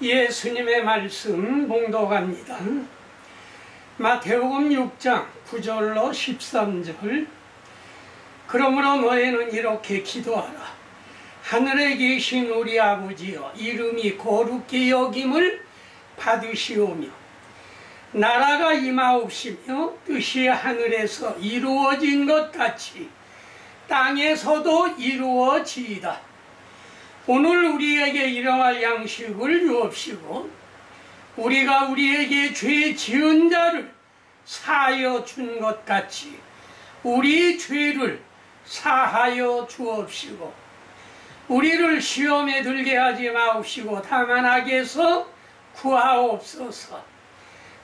예수님의 말씀 봉독합니다. 마태복음 6장 9절로 13절. 그러므로 너희는 이렇게 기도하라. 하늘에 계신 우리 아버지여, 이름이 거룩히 여김을 받으시오며 나라가 임하옵시며 뜻이 하늘에서 이루어진 것 같이 땅에서도 이루어지이다. 오늘 우리에게 일용할 양식을 주옵시고 우리가 우리에게 죄 지은 자를 사하여 준 것 같이 우리 죄를 사하여 주옵시고 우리를 시험에 들게 하지 마옵시고 다만 악에서 구하옵소서.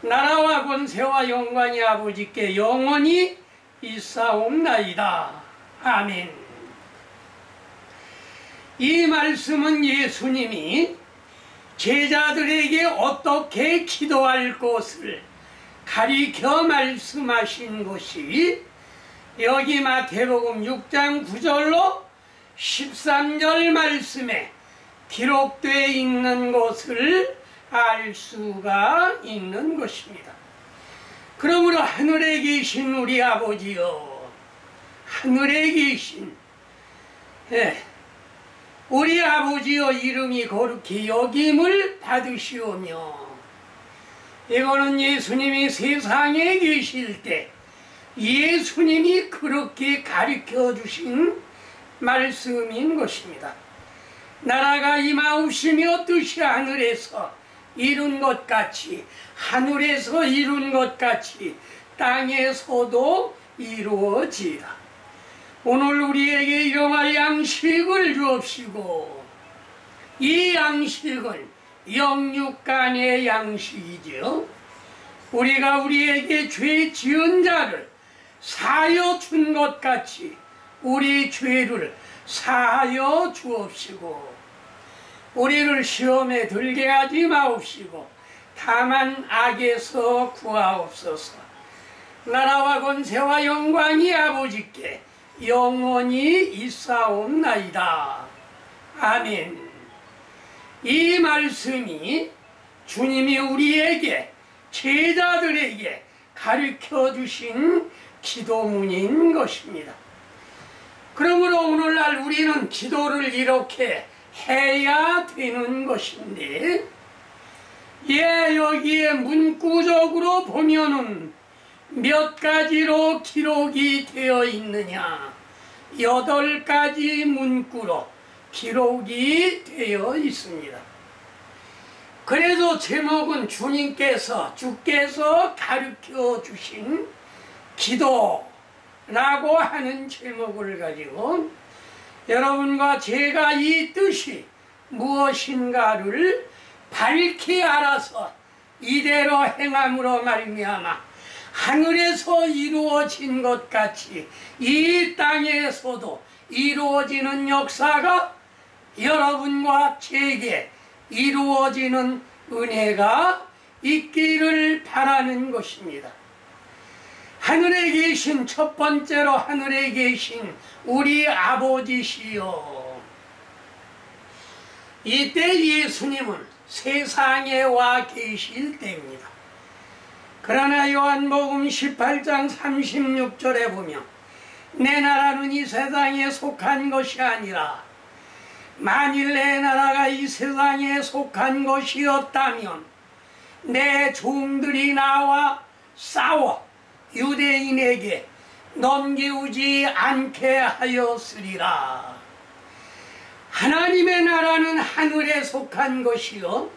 나라와 권세와 영광이 아버지께 영원히 있사옵나이다. 아멘. 이 말씀은 예수님이 제자들에게 어떻게 기도할 것을 가리켜 말씀하신 것이 여기 마태복음 6장 9절로 13절 말씀에 기록되어 있는 것을 알 수가 있는 것입니다. 그러므로 하늘에 계신 우리 아버지여, 하늘에 계신 우리 아버지여, 이름이 거룩히 여김을 받으시오며, 이거는 예수님이 세상에 계실 때 예수님이 그렇게 가르쳐 주신 말씀인 것입니다. 나라가 임하옵시며 뜻이 하늘에서 이룬 것 같이, 하늘에서 이룬 것 같이 땅에서도 이루어지라. 오늘 우리에게 일용할 양식을 주옵시고, 이 양식은 영육간의 양식이죠. 우리가 우리에게 죄 지은 자를 사하여 준 것 같이 우리 죄를 사하여 주옵시고 우리를 시험에 들게 하지 마옵시고 다만 악에서 구하옵소서. 나라와 권세와 영광이 아버지께 영원히 있사옵나이다. 아멘. 이 말씀이 주님이 우리에게, 제자들에게 가르쳐 주신 기도문인 것입니다. 그러므로 오늘날 우리는 기도를 이렇게 해야 되는 것인데, 여기에 문구적으로 보면은 몇 가지로 기록이 되어 있느냐? 8가지 문구로 기록이 되어 있습니다. 그래서 제목은 주께서 가르쳐 주신 기도라고 하는 제목을 가지고 여러분과 제가 이 뜻이 무엇인가를 밝히 알아서 이대로 행함으로 말미암아 하늘에서 이루어진 것 같이 이 땅에서도 이루어지는 역사가 여러분과 제게 이루어지는 은혜가 있기를 바라는 것입니다. 하늘에 계신, 첫 번째로 하늘에 계신 우리 아버지시여, 이때 예수님은 세상에 와 계실 때입니다. 그러나 요한복음 18장 36절에 보면 내 나라는 이 세상에 속한 것이 아니라 만일 내 나라가 이 세상에 속한 것이었다면 내 종들이 나와 싸워 유대인에게 넘기우지 않게 하였으리라. 하나님의 나라는 하늘에 속한 것이요,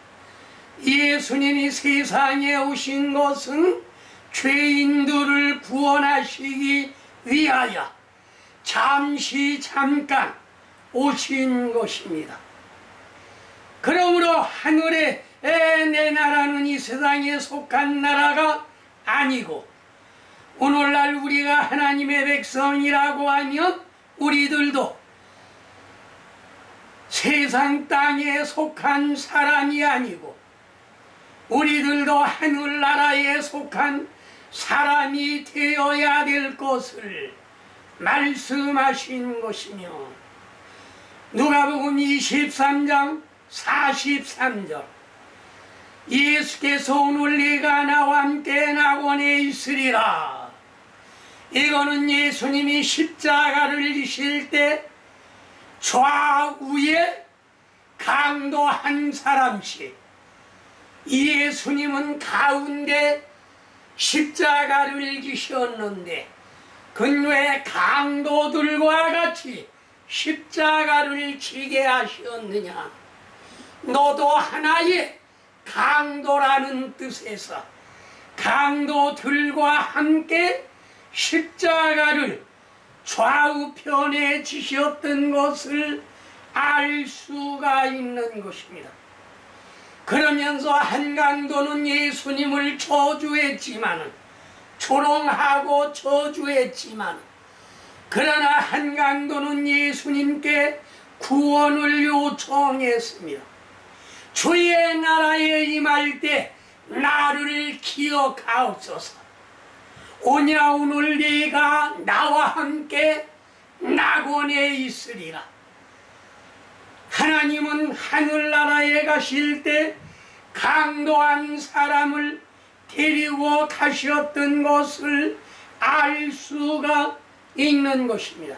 예수님이 세상에 오신 것은 죄인들을 구원하시기 위하여 잠깐 오신 것입니다. 그러므로 하늘에 내 나라는 이 세상에 속한 나라가 아니고, 오늘날 우리가 하나님의 백성이라고 하면 우리들도 세상 땅에 속한 사람이 아니고 우리들도 하늘나라에 속한 사람이 되어야 될 것을 말씀하신 것이며, 누가복음 23장 43절 예수께서 오늘 네가 나와 함께 낙원에 있으리라. 이거는 예수님이 십자가를 지실 때 좌우에 강도 한 사람씩, 예수님은 가운데 십자가를 지셨는데 근왜 강도들과 같이 십자가를 지게 하셨느냐? 너도 하나의 강도라는 뜻에서 강도들과 함께 십자가를 좌우편에 지셨던 것을 알 수가 있는 것입니다. 그러면서 한 강도는 예수님을 저주했지만, 조롱하고 저주했지만, 그러나 한 강도는 예수님께 구원을 요청했습니다. 주의 나라에 임할 때 나를 기억하옵소서. 오냐 오늘 네가 나와 함께 낙원에 있으리라. 하나님은 하늘나라에 가실 때 강도한 사람을 데리고 가셨던 것을 알 수가 있는 것입니다.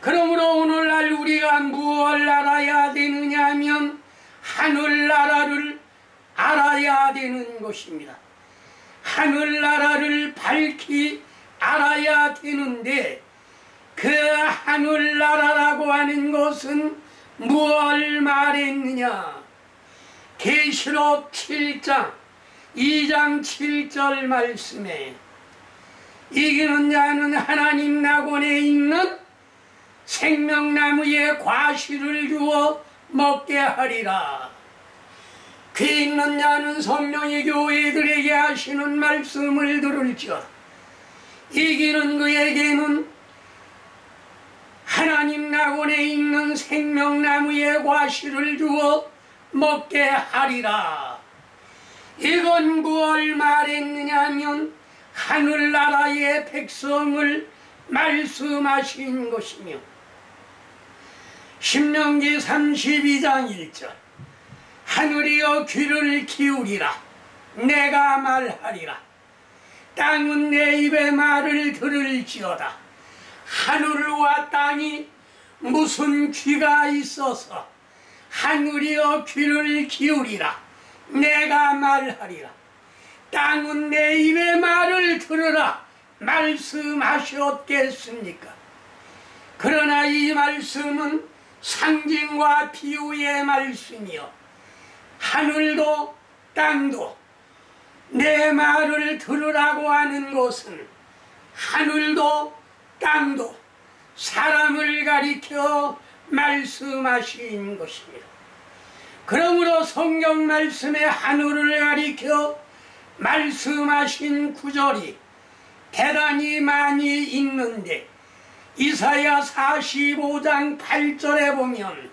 그러므로 오늘날 우리가 무엇을 알아야 되느냐 하면 하늘나라를 알아야 되는 것입니다. 하늘나라를 밝히 알아야 되는데, 그 하늘나라라고 하는 것은 무엇을 말했느냐? 계시록 7장 2장 7절 말씀에 이기는 자는 하나님 낙원에 있는 생명나무의 과실을 주어 먹게 하리라. 귀 있는 자는 성령이 교회들에게 하시는 말씀을 들을지어다. 이기는 그에게는 하나님 낙원에 있는 생명나무의 과실을 주어 먹게 하리라. 이건 무엇을 말했느냐 하면 하늘나라의 백성을 말씀하신 것이며, 신명기 32장 1절 하늘이여 귀를 기울이라. 내가 말하리라. 땅은 내 입의 말을 들을지어다. 하늘과 땅이 무슨 귀가 있어서 하늘이여 귀를 기울이라. 내가 말하리라. 땅은 내 입의 말을 들으라 말씀하셨겠습니까? 그러나 이 말씀은 상징과 비유의 말씀이요, 하늘도 땅도 내 말을 들으라고 하는 것은 하늘도 땅도 사람을 가리켜 말씀하신 것입니다. 그러므로 성경 말씀에 하늘을 가리켜 말씀하신 구절이 대단히 많이 있는데, 이사야 45장 8절에 보면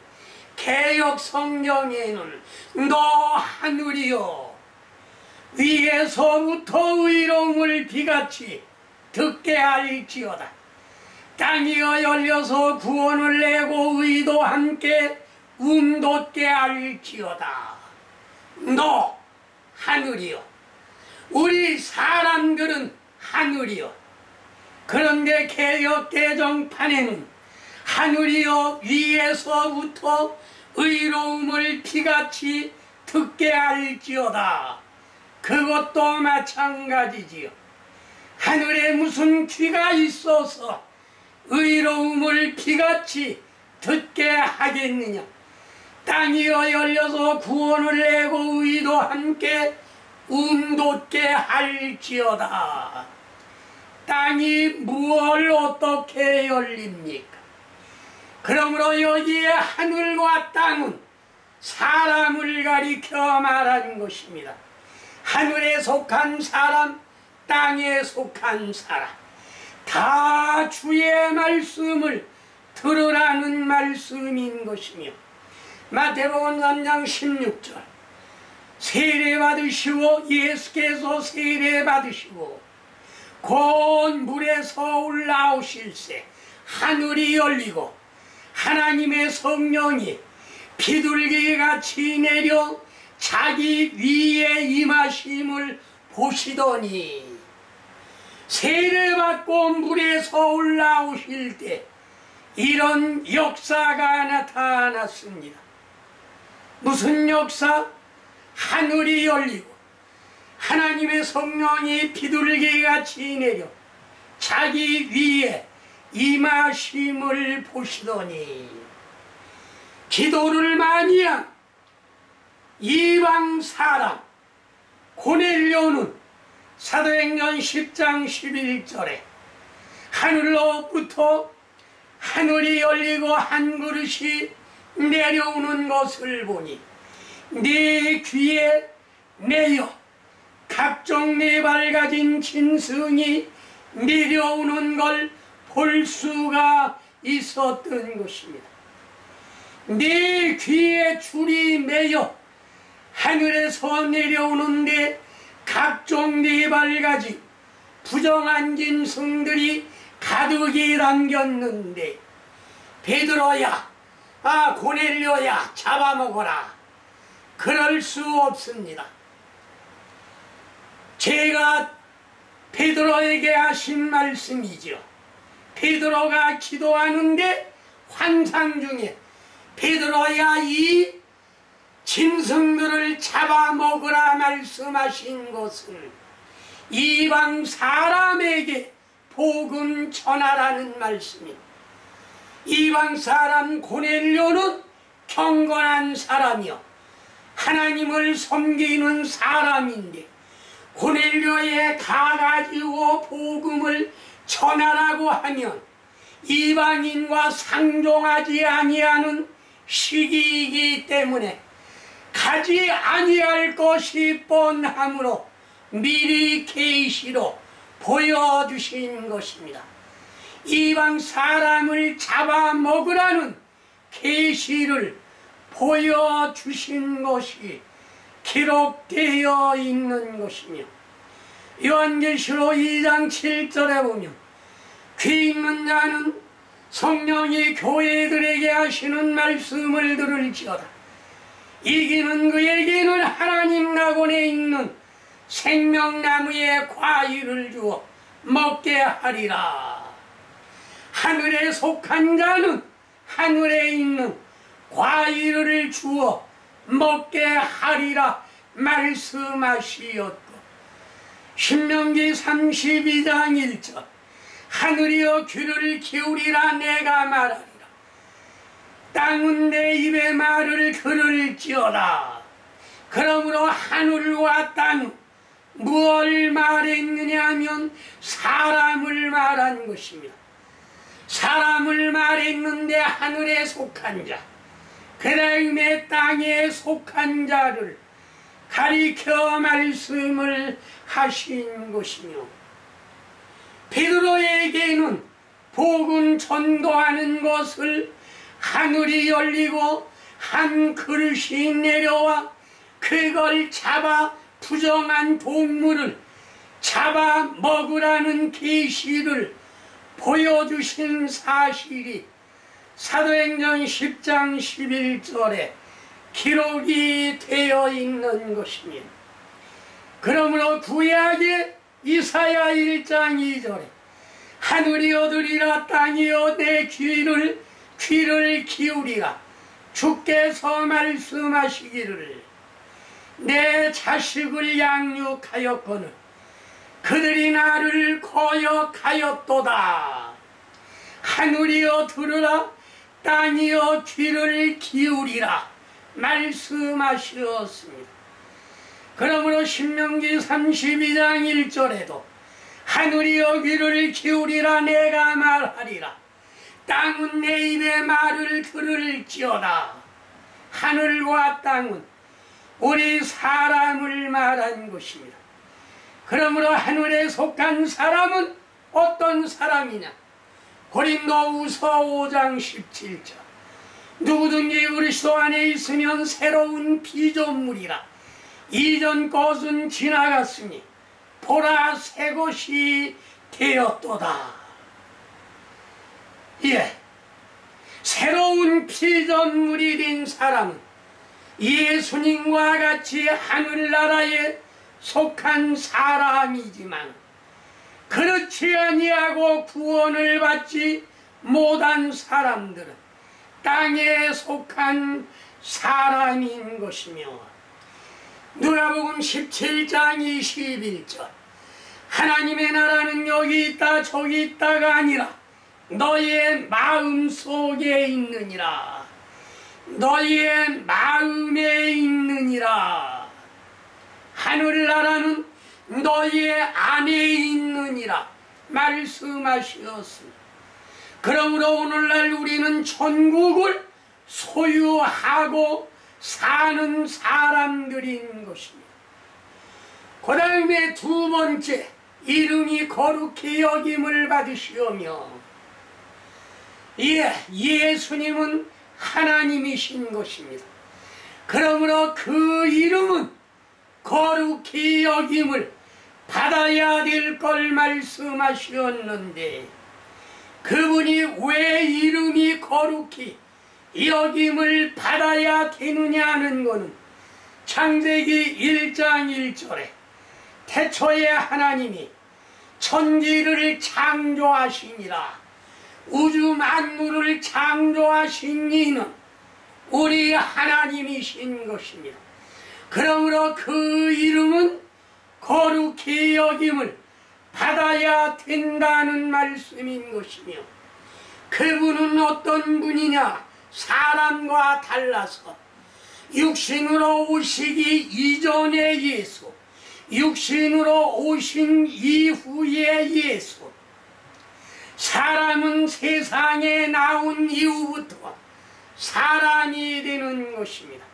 개역 성경에는 너 하늘이여 위에서부터 의로움을 비같이 듣게 할지어다. 땅이여 열려서 구원을 내고 의도 함께 돋게 할지어다. 너 하늘이여. 우리 사람들은 하늘이여. 그런데 개역 개정판에는 하늘이여 위에서부터 의로움을 비같이 듣게 할지어다. 그것도 마찬가지지요. 하늘에 무슨 귀가 있어서 의로움을 비같이 듣게 하겠느냐? 땅이여 열려서 구원을 내고 의도 함께 돋게 할지어다. 땅이 무엇을 어떻게 열립니까? 그러므로 여기에 하늘과 땅은 사람을 가리켜 말한 것입니다. 하늘에 속한 사람, 땅에 속한 사람, 다 주의 말씀을 들으라는 말씀인 것이며, 마태복음 3장 16절 세례받으시고 예수께서 세례받으시고 곧 물에서 올라오실새 하늘이 열리고 하나님의 성령이 비둘기같이 내려 자기 위에 임하심을 보시더니 세례받고 물에서 올라오실 때 이런 역사가 나타났습니다. 무슨 역사? 하늘이 열리고 하나님의 성령이 비둘기같이 내려 자기 위에 임하심을 보시더니 기도를 많이 한 이방 사람 고넬료는 사도행전 10장 11절에 하늘로부터 하늘이 열리고 한 그릇이 내려오는 것을 보니 네 귀에 매여 각종 네 밝아진 짐승이 내려오는 걸 볼 수가 있었던 것입니다. 네 귀에 줄이 매여 하늘에서 내려오는데 각종 네 밝아진 부정한 짐승들이 가득히 담겼는데 베드로야, 고넬료야, 잡아먹어라. 그럴 수 없습니다. 제가 베드로에게 하신 말씀이죠. 베드로가 기도하는데 환상 중에 베드로야, 이 짐승들을 잡아먹으라 말씀하신 것은 이방 사람에게 복음 전하라는 말씀입니다. 이방 사람 고넬료는 경건한 사람이요 하나님을 섬기는 사람인데 고넬료에 가가지고 복음을 전하라고 하면 이방인과 상종하지 아니하는 시기이기 때문에 가지 아니할 것이 뻔하므로 미리 계시로 보여주신 것입니다. 이방 사람을 잡아먹으라는 계시를 보여주신 것이 기록되어 있는 것이며 요한계시록 2장 7절에 보면 귀 있는 자는 성령이 교회들에게 하시는 말씀을 들을지어다. 이기는 그에게는 하나님 낙원에 있는 생명나무의 과일을 주어 먹게 하리라. 하늘에 속한 자는 하늘에 있는 과일을 주어 먹게 하리라 말씀하시었고 신명기 32장 1절 하늘이여 귀를 기울이라 내가 말하리라. 땅은 내 입의 말을 들을지어다. 그러므로 하늘과 땅 무엇을 말했느냐 하면 사람을 말한 것입니다. 사람을 말했는데 하늘에 속한 자 그 다음에 땅에 속한 자를 가리켜 말씀을 하신 것이며 베드로에게는 복음 전도하는 것을 하늘이 열리고 한 그릇이 내려와 그걸 잡아 부정한 동물을 잡아 먹으라는 계시를 보여주신 사실이 사도행전 10장 11절에 기록이 되어 있는 것입니다. 그러므로 구약의 이사야 1장 2절에 하늘이여 들으라 땅이여 내 귀를 기울이라. 주께서 말씀하시기를 내 자식을 양육하였거늘 그들이 나를 거역하였도다. 하늘이여 들으라 땅이여 귀를 기울이라 말씀하셨습니다. 그러므로 신명기 32장 1절에도 하늘이여 귀를 기울이라 내가 말하리라. 땅은 내 입의 말을 들을지어다. 하늘과 땅은 우리 사람을 말한 것입니다. 그러므로 하늘에 속한 사람은 어떤 사람이냐? 고린도후서 5장 17절 누구든지 그리스도 안에 있으면 새로운 피조물이라. 이전 것은 지나갔으니 보라 새 것이 되었도다. 예, 새로운 피조물이 된 사람은 예수님과 같이 하늘나라에 속한 사람이지만 그렇지 아니하고 구원을 받지 못한 사람들은 땅에 속한 사람인 것이며, 누가복음 17장 21절 하나님의 나라는 여기 있다 저기 있다가 아니라 너희의 마음속에 있느니라. 너희의 마음에 있느니라. 하늘나라는 너희의 안에 있느니라 말씀하셨습니다. 그러므로 오늘날 우리는 천국을 소유하고 사는 사람들인 것입니다. 그 다음에 두 번째, 이름이 거룩히 여김을 받으시오며, 예수님은 하나님이신 것입니다. 그러므로 그 이름은 거룩히 여김을 받아야 될 걸 말씀하셨는데, 그분이 왜 이름이 거룩히 여김을 받아야 되느냐 하는 것은 창세기 1장 1절에 태초에 하나님이 천지를 창조하시니라. 우주 만물을 창조하신 이는 우리 하나님이신 것입니다. 그러므로 그 이름은 거룩히 여김을 받아야 된다는 말씀인 것이며, 그분은 어떤 분이냐? 사람과 달라서 육신으로 오시기 이전의 예수, 육신으로 오신 이후의 예수. 사람은 세상에 나온 이후부터 사람이 되는 것입니다.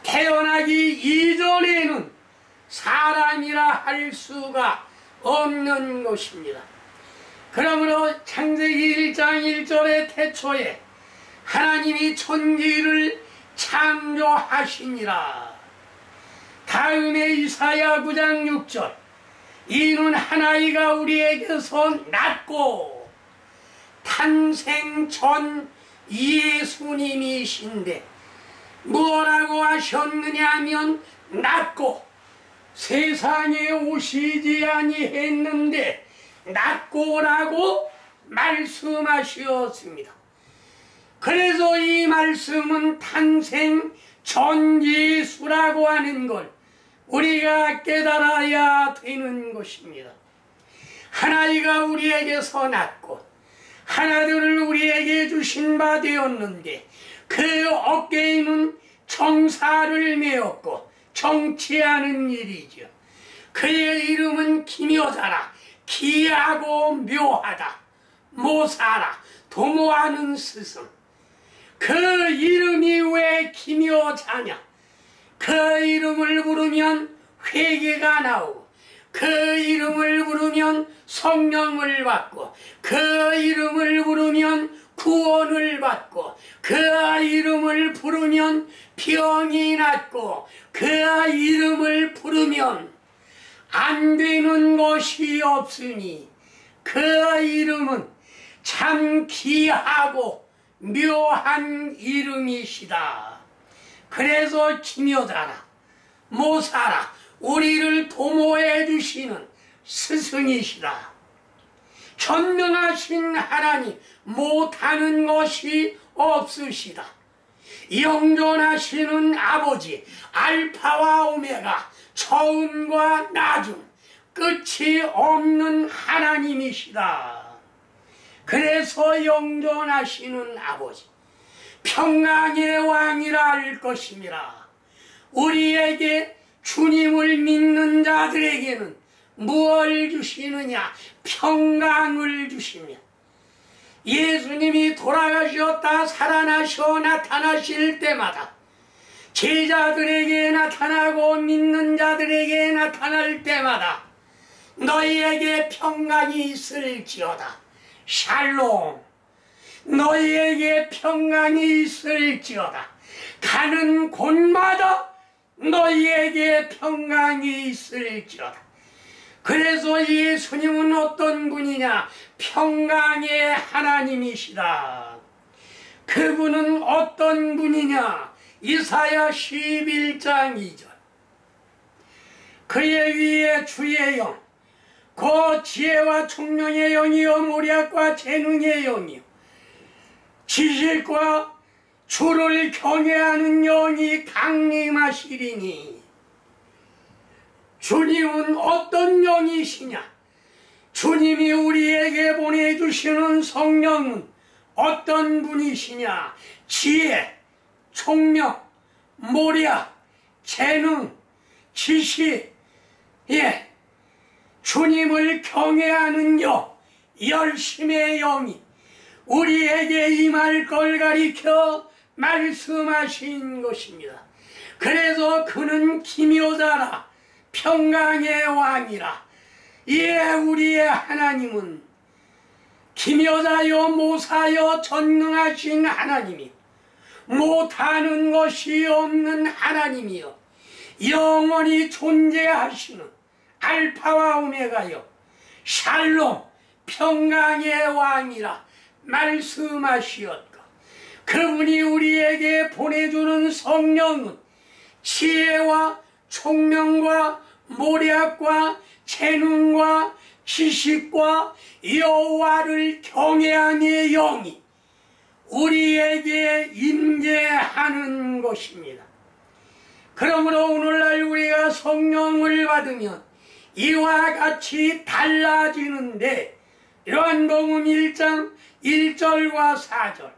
태어나기 이전에는 사람이라 할 수가 없는 것입니다. 그러므로 창세기 1장 1절의 태초에 하나님이 천지를 창조하시니라. 다음에 이사야 9장 6절, 이는 한 아이가 우리에게서 낳고 탄생 전 예수님이신데 뭐라고 하셨느냐 하면, 낳고 세상에 오시지 아니했는데 낳고라고 말씀하셨습니다. 그래서 이 말씀은 탄생 전 예수라고 하는 걸 우리가 깨달아야 되는 것입니다. 하나이가 우리에게서 낳고 하나들을 우리에게 주신 바 되었는데 그 어깨에는 정사를 메었고 정치하는 일이죠. 그의 이름은 기묘자라, 기하고 묘하다, 모사라, 도모하는 스승. 그 이름이 왜 기묘자냐? 그 이름을 부르면 회개가 나오고, 그 이름을 부르면 성령을 받고, 그 이름을 부르면 구원을 받고, 그 이름을 부르면 병이 낫고, 그 이름을 부르면 안 되는 것이 없으니 그 이름은 참 귀하고 묘한 이름이시다. 그래서 기묘자라, 모사라, 우리를 도모해 주시는 스승이시다. 전능하신 하나님, 못하는 것이 없으시다. 영존하시는 아버지, 알파와 오메가, 처음과 나중, 끝이 없는 하나님이시다. 그래서 영존하시는 아버지, 평강의 왕이라 할 것임이라. 우리에게 주님을 믿는 자들에게는 무엇을 주시느냐? 평강을 주시며, 예수님이 돌아가셨다 살아나셔 나타나실 때마다 제자들에게 나타나고 믿는 자들에게 나타날 때마다 너희에게 평강이 있을지어다. 샬롬. 너희에게 평강이 있을지어다. 가는 곳마다 너희에게 평강이 있을지어다. 그래서 예수님은 어떤 분이냐? 평강의 하나님이시다. 그분은 어떤 분이냐? 이사야 11장 2절. 그의 위에 주의 영, 그 지혜와 총명의 영이요 모략과 재능의 영이요 지식과 주를 경외하는 영이 강림하시리니. 주님은 어떤 영이시냐? 주님이 우리에게 보내주시는 성령은 어떤 분이시냐? 지혜, 총명, 모략, 재능, 지식, 주님을 경외하는 영, 열심의 영이 우리에게 임할 걸 가리켜 말씀하신 것입니다. 그래서 그는 기묘자라, 평강의 왕이라. 우리의 하나님은 기묘자여 모사여 전능하신 하나님이, 못하는 것이 없는 하나님이여 영원히 존재하시는 알파와 오메가여 샬롬 평강의 왕이라 말씀하시었고, 그분이 우리에게 보내주는 성령은 지혜와 총명과 모략과 재능과 지식과 여호와를 경외함의 영이 우리에게 임재하는 것입니다. 그러므로 오늘날 우리가 성령을 받으면 이와 같이 달라지는데, 요한복음 1장 1절과 4절.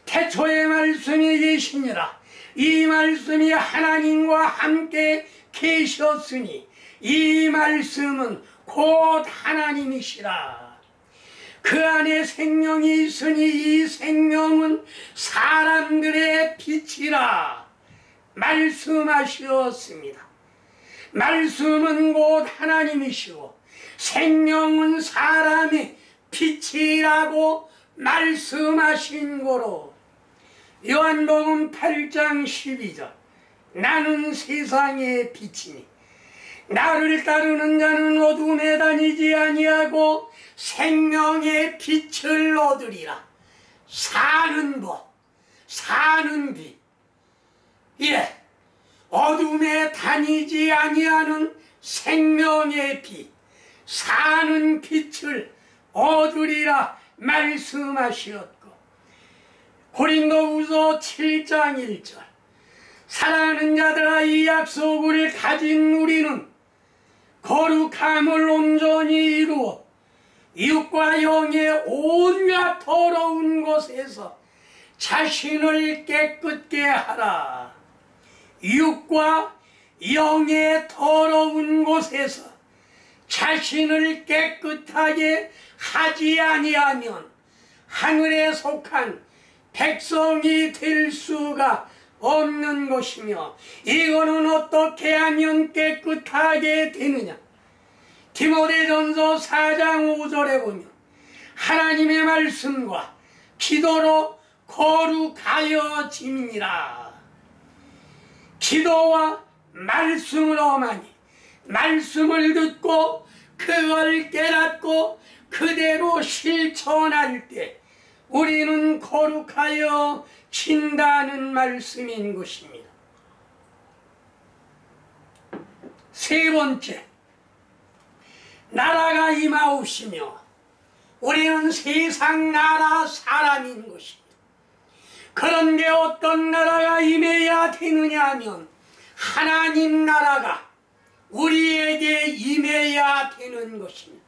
태초에 말씀이 계시니라. 이 말씀이 하나님과 함께 계셨으니 이 말씀은 곧 하나님이시라. 그 안에 생명이 있으니 이 생명은 사람들의 빛이라 말씀하셨습니다. 말씀은 곧 하나님이시고 생명은 사람의 빛이라고 말씀하신 거로, 요한복음 8장 12절. 나는 세상의 빛이니 나를 따르는 자는 어둠에 다니지 아니하고 생명의 빛을 얻으리라. 사는 법, 사는 빛. 어둠에 다니지 아니하는 생명의 빛, 사는 빛을 얻으리라 말씀하시었고, 고린도후서 7장 1절. 사랑하는 자들아, 이 약속을 가진 우리는 거룩함을 온전히 이루어 육과 영의 온갖 더러운 것에서 자신을 깨끗게 하라. 육과 영의 더러운 곳에서 자신을 깨끗하게 하지 아니하면 하늘에 속한 백성이 될 수가 없는 것이며, 이거는 어떻게 하면 깨끗하게 되느냐? 디모데전서 4장 5절에 보면 하나님의 말씀과 기도로 거룩하여짐이니라. 기도와 말씀으로만이, 말씀을 듣고 그걸 깨닫고 그대로 실천할 때 우리는 거룩하여 진다는 말씀인 것입니다. 세 번째, 나라가 임하옵시며 우리는 세상 나라 사람인 것입니다. 그런데 어떤 나라가 임해야 되느냐 하면 하나님 나라가 우리에게 임해야 되는 것입니다.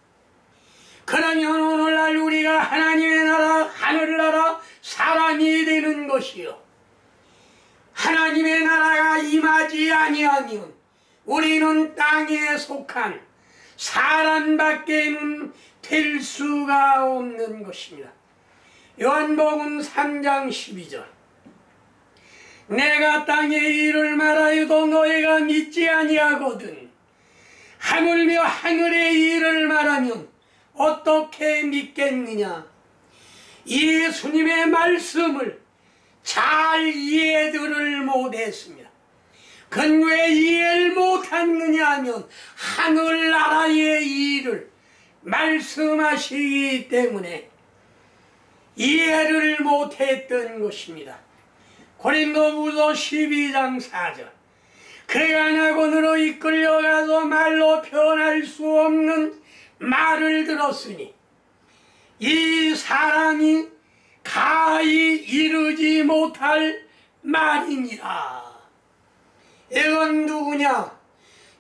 그러면 오늘날 우리가 하나님의 나라, 하늘나라 사람이 되는 것이요, 하나님의 나라가 임하지 아니하면 우리는 땅에 속한 사람밖에는 될 수가 없는 것입니다. 요한복음 3장 12절. 내가 땅에 일을 말하여도 너희가 믿지 아니하거든 하물며 하늘의 일을 말하면 어떻게 믿겠느냐? 예수님의 말씀을 잘 이해들을 못했습니다. 그건 왜 이해를 못했느냐 하면 하늘나라의 일을 말씀하시기 때문에 이해를 못했던 것입니다. 고린도후서 12장 4절. 그가 낙원으로 이끌려가서 말로 표현할 수 없는 말을 들었으니 이 사람이 가히 이르지 못할 말이니라. 이건 누구냐?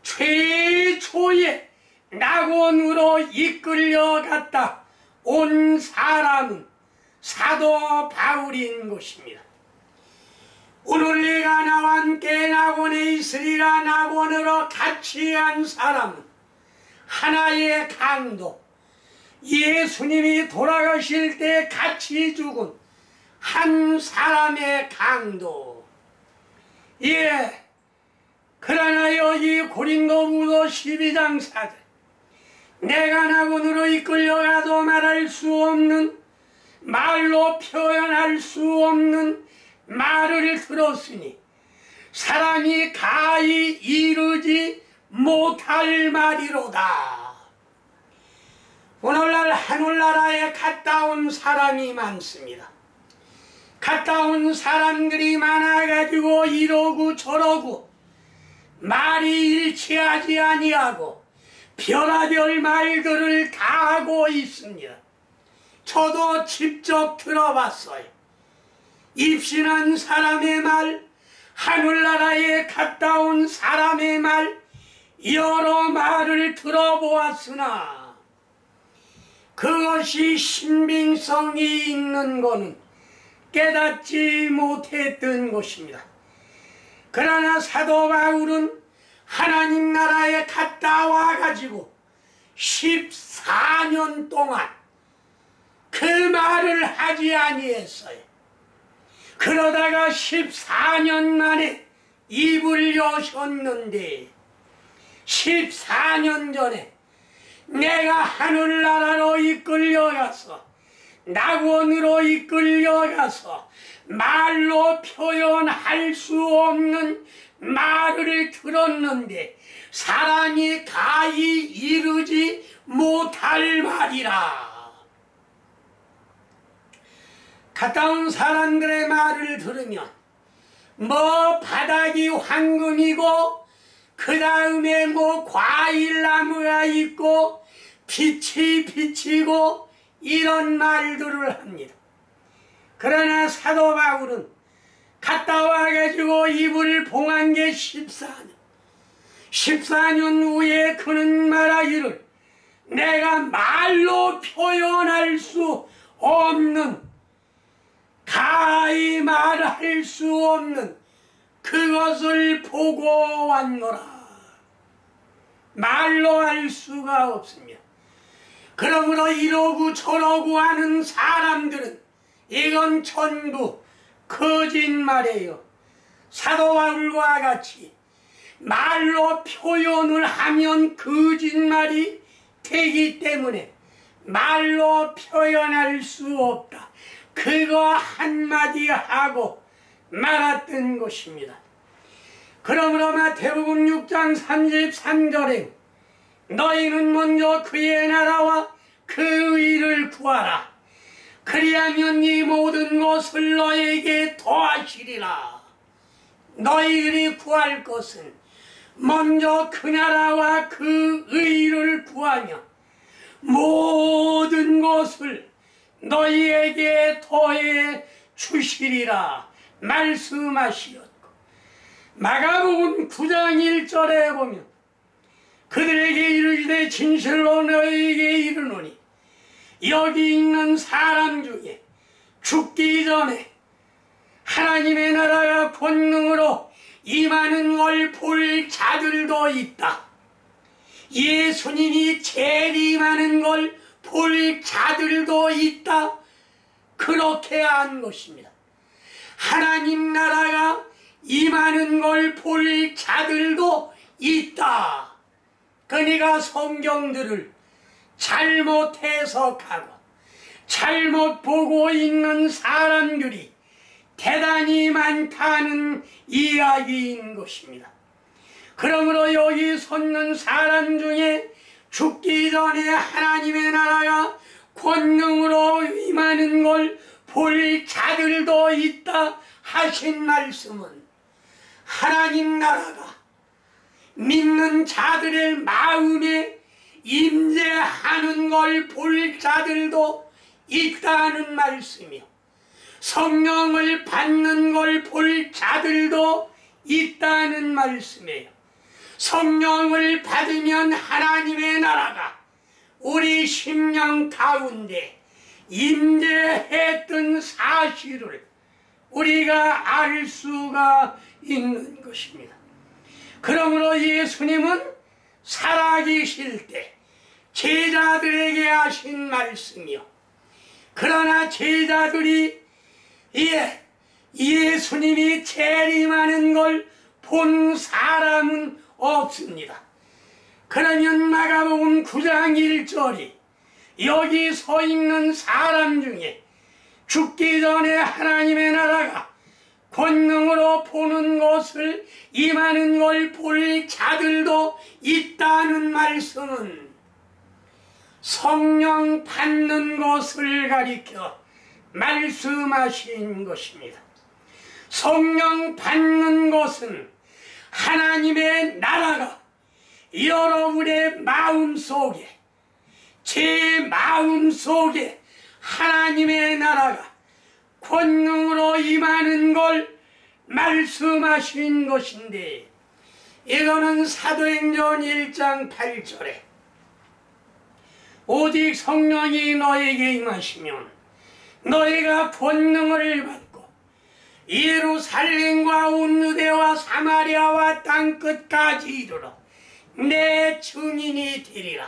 최초의 낙원으로 이끌려갔다 온 사람은 사도 바울인 것입니다. 오늘 내가 나와 함께 낙원에 있으리라. 낙원으로 같이 한 사람은 하나의 강도, 예수님이 돌아가실 때 같이 죽은 한 사람의 강도. 예, 그러나 여기 고린도후서 12장 4절, 내가 낙원으로 이끌려가도 말할 수 없는, 말로 표현할 수 없는 말을 들었으니 사람이 가히 이르지 못할 말이로다. 오늘날 하늘나라에 갔다 온 사람이 많습니다. 갔다 온 사람들이 많아가지고 이러고 저러고 말이 일치하지 아니하고 별의별 말들을 다 하고 있습니다. 저도 직접 들어봤어요. 입신한 사람의 말, 하늘나라에 갔다 온 사람의 말, 여러 말을 들어보았으나 그것이 신빙성이 있는 것은 깨닫지 못했던 것입니다. 그러나 사도 바울은 하나님 나라에 갔다 와가지고 14년 동안 그 말을 하지 아니했어요. 그러다가 14년 만에 입을 여셨는데 14년 전에 내가 하늘나라로 이끌려가서 낙원으로 이끌려가서 말로 표현할 수 없는 말을 들었는데 사람이 가히 이르지 못할 말이라. 갔다 온 사람들의 말을 들으면 뭐 바닥이 황금이고 그 다음에 뭐 과일나무가 있고 빛이 비치고 이런 말들을 합니다. 그러나 사도 바울은 갔다 와가지고 입을 봉한 게 14년. 14년 후에 그는 말하기를 내가 말로 표현할 수 없는, 가히 말할 수 없는 그것을 보고 왔노라. 말로 할 수가 없습니다. 그러므로 이러고 저러고 하는 사람들은 이건 전부 거짓말이에요. 사도 바울과 같이 말로 표현을 하면 거짓말이 되기 때문에 말로 표현할 수 없다. 그거 한마디 하고 말았던 것입니다. 그러므로 마태복음 6장 33절에 너희는 먼저 그의 나라와 그 의를 구하라. 그리하면 이 모든 것을 너에게 더하시리라. 너희들이 구할 것은 먼저 그 나라와 그 의를 구하며 모든 것을 너희에게 더해 주시리라 말씀하시었고, 마가복음 9장 1절에 보면 그들에게 이르시되 진실로 너희에게 이르노니 여기 있는 사람 중에 죽기 전에 하나님의 나라가 권능으로 임하는 걸 볼 자들도 있다. 예수님이 재림하는 걸 볼 자들도 있다. 그렇게 한 것입니다. 하나님 나라가 임하는 걸 볼 자들도 있다. 그러니까 성경들을 잘못 해석하고 잘못 보고 있는 사람들이 대단히 많다는 이야기인 것입니다. 그러므로 여기 섰는 사람 중에 죽기 전에 하나님의 나라가 권능으로 임하는 걸 볼 자들도 있다 하신 말씀은 하나님 나라가 믿는 자들의 마음에 임재하는 걸 볼 자들도 있다는 말씀이요, 성령을 받는 걸 볼 자들도 있다는 말씀이에요. 성령을 받으면 하나님의 나라가 우리 심령 가운데 임재했던 사실을 우리가 알 수가 있는 것입니다. 그러므로 예수님은 살아계실 때 제자들에게 하신 말씀이요, 그러나 제자들이 예수님이 재림하는 걸 본 사람은 없습니다. 그러면 마가복음 9장 1절이 여기 서 있는 사람 중에 죽기 전에 하나님의 나라가 권능으로 보는 것을 임하는 걸 볼 자들도 있다는 말씀은 성령 받는 것을 가리켜 말씀하신 것입니다. 성령 받는 것은 하나님의 나라가 여러분의 마음속에, 제 마음속에 하나님의 나라가 권능으로 임하는 걸 말씀하신 것인데, 이거는 사도행전 1장 8절에 오직 성령이 너에게 임하시면 너희가 권능을 받고 예루살렘과 온 유대와 사마리아와 땅끝까지 이르러 내 증인이 되리라.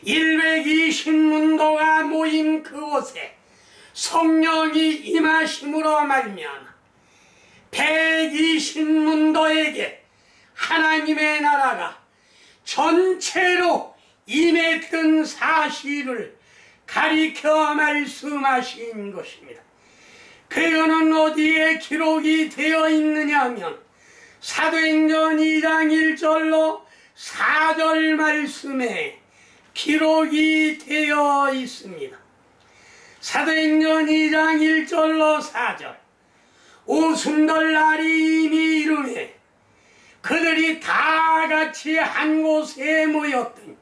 120문도가 모인 그곳에 성령이 임하심으로 말미암아 120문도에게 하나님의 나라가 전체로 임했던 사실을 가리켜 말씀하신 것입니다. 그거는 어디에 기록이 되어 있느냐 하면 사도행전 2장 1절로 4절 말씀에 기록이 되어 있습니다. 사도행전 2장 1절로 4절, 오순절 날이 이미 이르매 그들이 다 같이 한 곳에 모였더니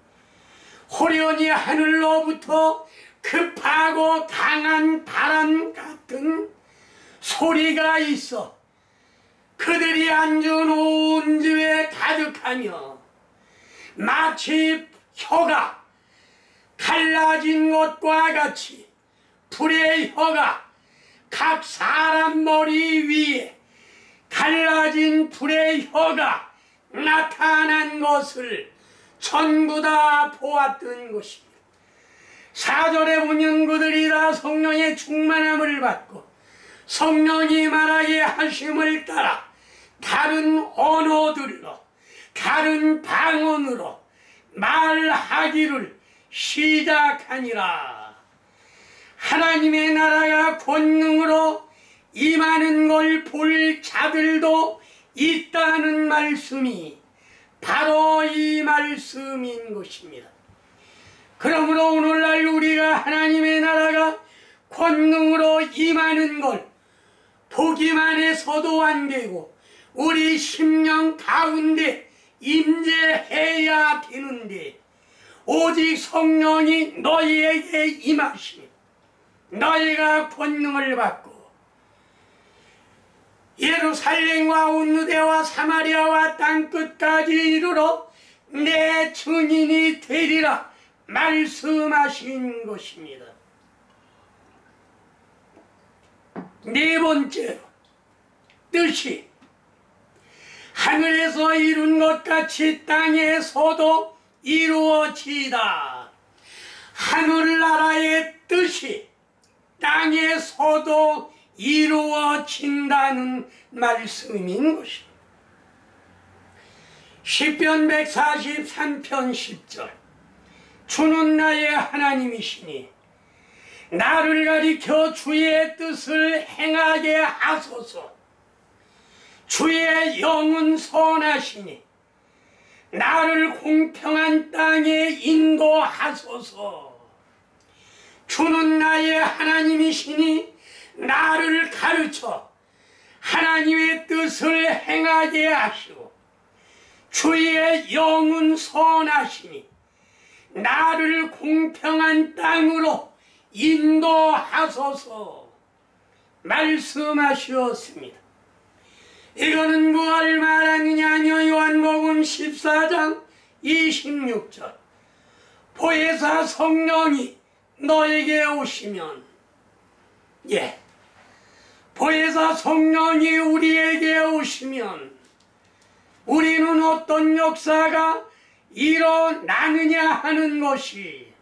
호련히 하늘로부터 급하고 강한 바람 같은 소리가 있어 그들이 앉은 온 집에 가득하며 마치 혀가 갈라진 것과 같이 불의 혀가 각 사람 머리 위에 갈라진 불의 혀가 나타난 것을 전부 다 보았던 것입니다. 4절에 보면 그들이 다 성령의 충만함을 받고 성령이 말하게 하심을 따라 다른 언어들로 다른 방언으로 말하기를 시작하니라. 하나님의 나라가 권능으로 임하는 걸 볼 자들도 있다는 말씀이 바로 이 말씀인 것입니다. 그러므로 오늘날 우리가 하나님의 나라가 권능으로 임하는 걸 보기만 해서도 안 되고 우리 심령 가운데 임재해야 되는데, 오직 성령이 너희에게 임하시면 너희가 권능을 받고 예루살렘과 온 유대와 사마리아와 땅끝까지 이르러 내 증인이 되리라 말씀하신 것입니다. 네 번째로, 뜻이 하늘에서 이룬 것 같이 땅에서도 이루어지다. 하늘나라의 뜻이 땅에서도 이루어진다는 말씀인 것입니다. 시편 143편 10절, 주는 나의 하나님이시니 나를 가리켜 주의 뜻을 행하게 하소서. 주의 영은 선하시니 나를 공평한 땅에 인도하소서. 주는 나의 하나님이시니 나를 가르쳐 하나님의 뜻을 행하게 하시고 주의 영은 선하시니 나를 공평한 땅으로 인도하소서 말씀하시었습니다. 이거는 무엇을 말하느냐 하며 요한복음 14장 26절 보혜사 성령이 너에게 오시면 보혜사 성령이 우리에게 오시면 우리는 어떤 역사가 일어나느냐 하는 것이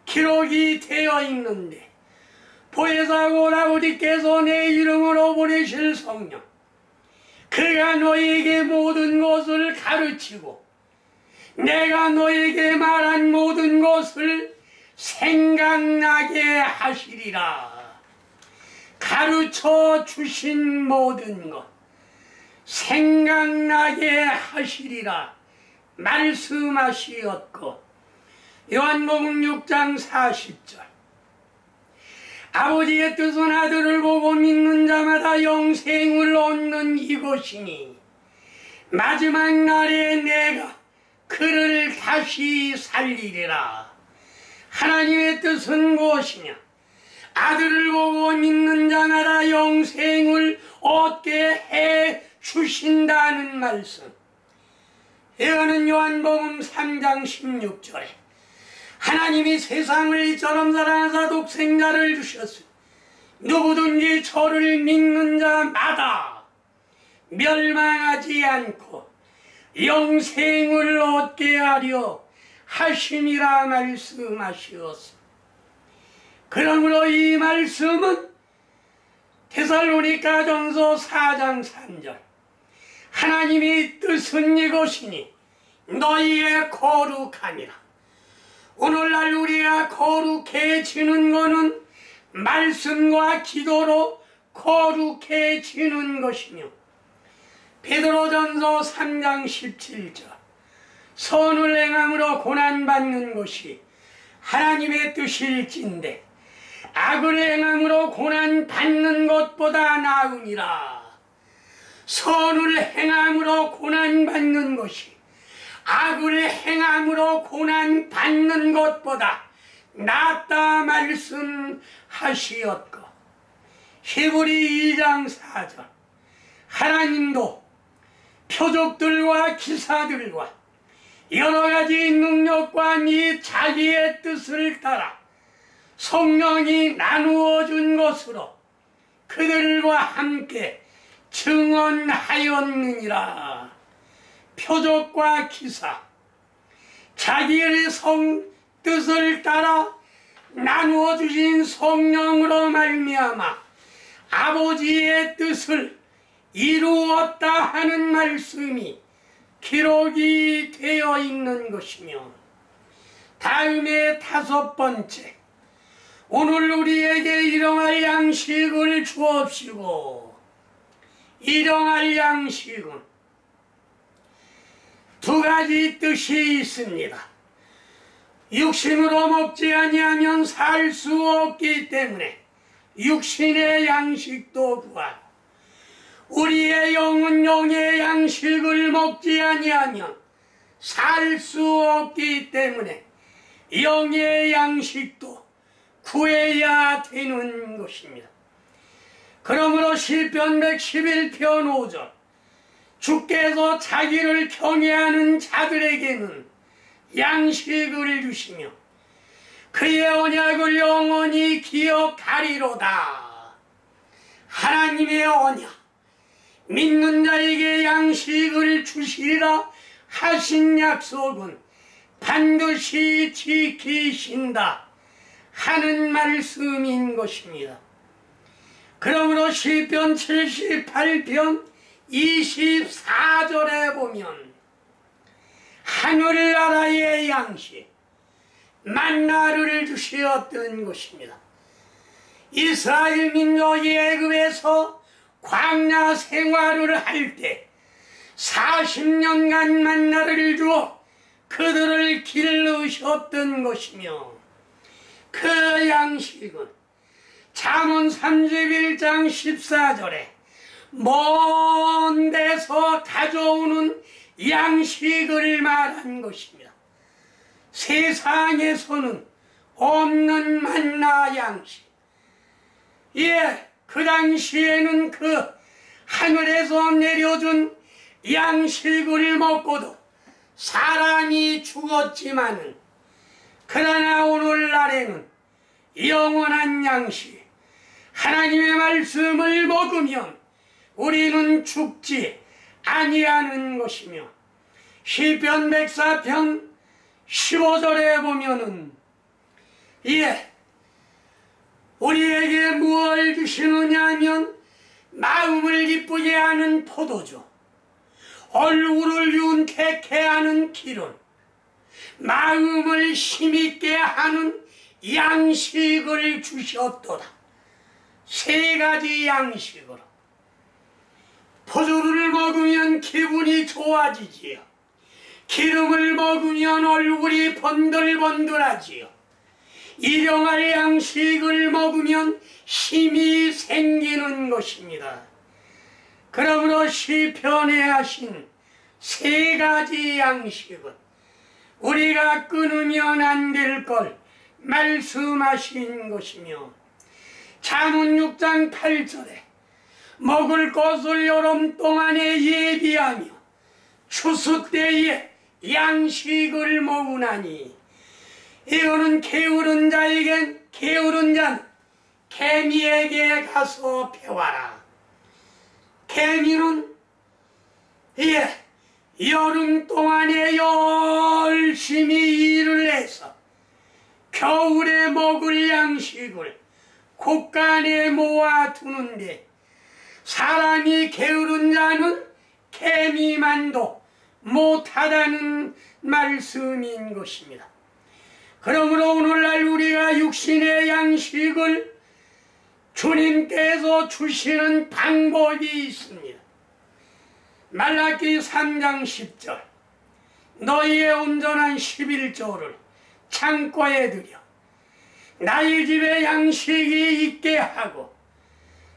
기록이 되어 있는데 보혜사고 아버지께서 내 이름으로 보내실 성령 그가 너에게 모든 것을 가르치고 내가 너에게 말한 모든 것을 생각나게 하시리라. 가르쳐 주신 모든 것 생각나게 하시리라 말씀하시었고 요한복음 6장 40절 아버지의 뜻은 아들을 보고 믿는 자마다 영생을 얻는 이것이니 마지막 날에 내가 그를 다시 살리리라. 하나님의 뜻은 무엇이냐? 아들을 보고 믿는 자마다 영생을 얻게 해 주신다는 말씀. 이거는 요한복음 3장 16절에 하나님이 세상을 이처럼 사랑하사 독생자를 주셨으니 누구든지 저를 믿는 자마다 멸망하지 않고 영생을 얻게 하려 하심이라 말씀하시었습니다. 그러므로 이 말씀은 데살로니가전서 4장 3절 하나님의 뜻은 이것이니 너희의 거룩함이라. 오늘날 우리가 거룩해지는 것은 말씀과 기도로 거룩해지는 것이며 베드로전서 3장 17절 선을 행함으로 고난받는 것이 하나님의 뜻일진데 악을 행함으로 고난받는 것보다 나으니라. 선을 행함으로 고난받는 것이 악을 행함으로 고난받는 것보다 낫다 말씀하시었고 히브리 2장 4절 하나님도 표적들과 기사들과 여러가지 능력과 네 자기의 뜻을 따라 성령이 나누어 준 것으로 그들과 함께 증언하였느니라. 표적과 기사 자기의 뜻을 따라 나누어 주신 성령으로 말미암아 아버지의 뜻을 이루었다 하는 말씀이 기록이 되어 있는 것이며 다음에 다섯 번째 오늘 우리에게 일용할 양식을 주옵시고 일용할 양식은 두 가지 뜻이 있습니다. 육신으로 먹지 아니하면 살 수 없기 때문에 육신의 양식도 구하고 우리의 영은 영의 양식을 먹지 아니하면 살 수 없기 때문에 영의 양식도 구해야 되는 것입니다. 그러므로 시편 111편 5절 주께서 자기를 경외하는 자들에게는 양식을 주시며 그의 언약을 영원히 기억하리로다. 하나님의 언약 믿는 자에게 양식을 주시리라 하신 약속은 반드시 지키신다 하는 말씀인 것입니다. 그러므로 시편 78편 24절에 보면 하늘나라의 양식 만나를 주시었던 것입니다. 이스라엘 민족이 애굽에서 광야 생활을 할 때 40년간 만나를 주어 그들을 기르셨던 것이며 그 양식은 잠언 31장 14절에 먼 데서 가져오는 양식을 말한 것입니다. 세상에서는 없는 만나 양식. 예, 그 당시에는 그 하늘에서 내려준 양식을 먹고도 사람이 죽었지만은, 그러나 오늘날에는 영원한 양식, 하나님의 말씀을 먹으면 우리는 죽지 아니하는 것이며, 시편 104편 15절에 보면은 우리에게 무엇을 주시느냐 하면 마음을 기쁘게 하는 포도주, 얼굴을 윤택케 하는 기름, 마음을 힘있게 하는 양식을 주셨도다. 세 가지 양식으로. 포도주를 먹으면 기분이 좋아지지요. 기름을 먹으면 얼굴이 번들번들하지요. 일용할 양식을 먹으면 힘이 생기는 것입니다. 그러므로 시편에 하신 세 가지 양식은 우리가 끊으면 안 될 걸 말씀하신 것이며, 잠언 6장 8절에 먹을 것을 여름 동안에 예비하며 추수 때에 양식을 먹으나니, 이거는 게으른 자에겐 게으른 자는 개미에게 가서 배워라. 개미는 여름 동안에 열심히 일을 해서 겨울에 먹을 양식을 곳간에 모아두는데, 사람이 게으른 자는 개미만도 못하다는 말씀인 것입니다. 그러므로 오늘날 우리가 육신의 양식을 주님께서 주시는 방법이 있습니다. 말라기 3장 10절, 너희의 온전한 11조를 창고에 들여 나의 집에 양식이 있게 하고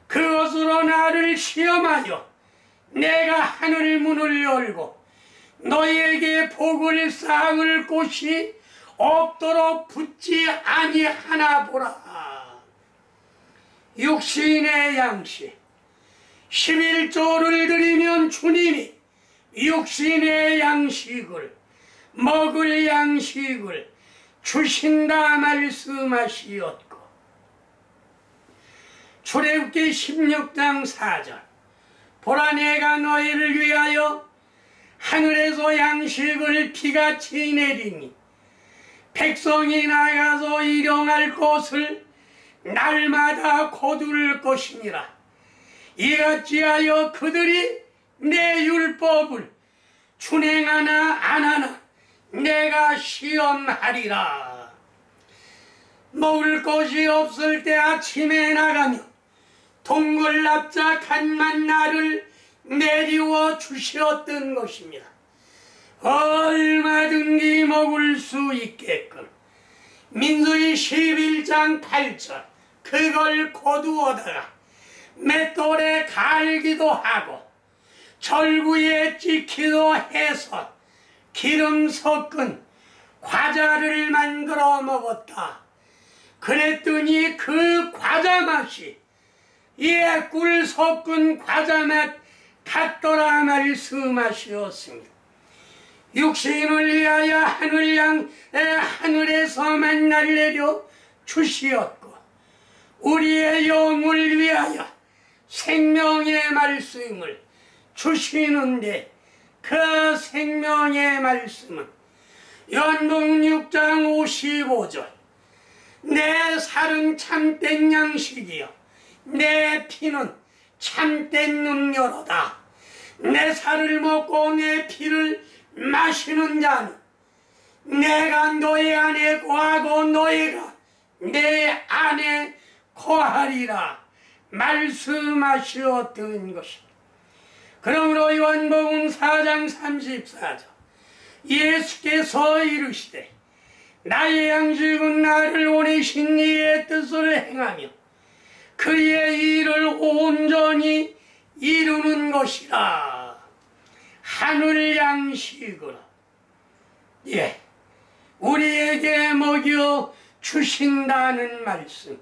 그것으로 나를 시험하여 내가 하늘 문을 열고 너희에게 복을 쌓을 곳이 없도록 붙지 아니하나 보라. 육신의 양식 11조를 드리면 주님이 육신의 양식을, 먹을 양식을 주신다 말씀하시었고, 출애굽기 16장 4절, 보라 내가 너희를 위하여 하늘에서 양식을 비같이 내리니 백성이 나가서 일용할 것을 날마다 거둘 것이니라. 이같이 하여 그들이 내 율법을 준행하나 안 하나 내가 시험하리라. 먹을 것이 없을 때 아침에 나가며 동글납작한 만나를 내리워 주셨던 것입니다. 얼마든지 먹을 수 있게끔. 민수기 11장 8절, 그걸 거두어다가 맷돌에 갈기도 하고 절구에 찍기도 해서 기름 섞은 과자를 만들어 먹었다. 그랬더니 그 과자 맛이 꿀 섞은 과자 맛 같더라 말씀하시었습니다. 육신을 위하여 하늘에서 만나를 내려 주시었고, 우리의 영을 위하여 생명의 말씀을 주시는데, 그 생명의 말씀은 요한복음 6장 55절, 내 살은 참된 양식이요 내 피는 참된 음료로다. 내 살을 먹고 내 피를 마시는 자는 내가 너희 안에 거하고 너희가 내 안에 거하리라 말씀하셨던 것입니다. 그러므로 요한복음 4장 34절, 예수께서 이르시되 나의 양식은 나를 보내신 이의 뜻을 행하며 그의 일을 온전히 이루는 것이라. 하늘 양식으로 우리에게 먹여 주신다는 말씀.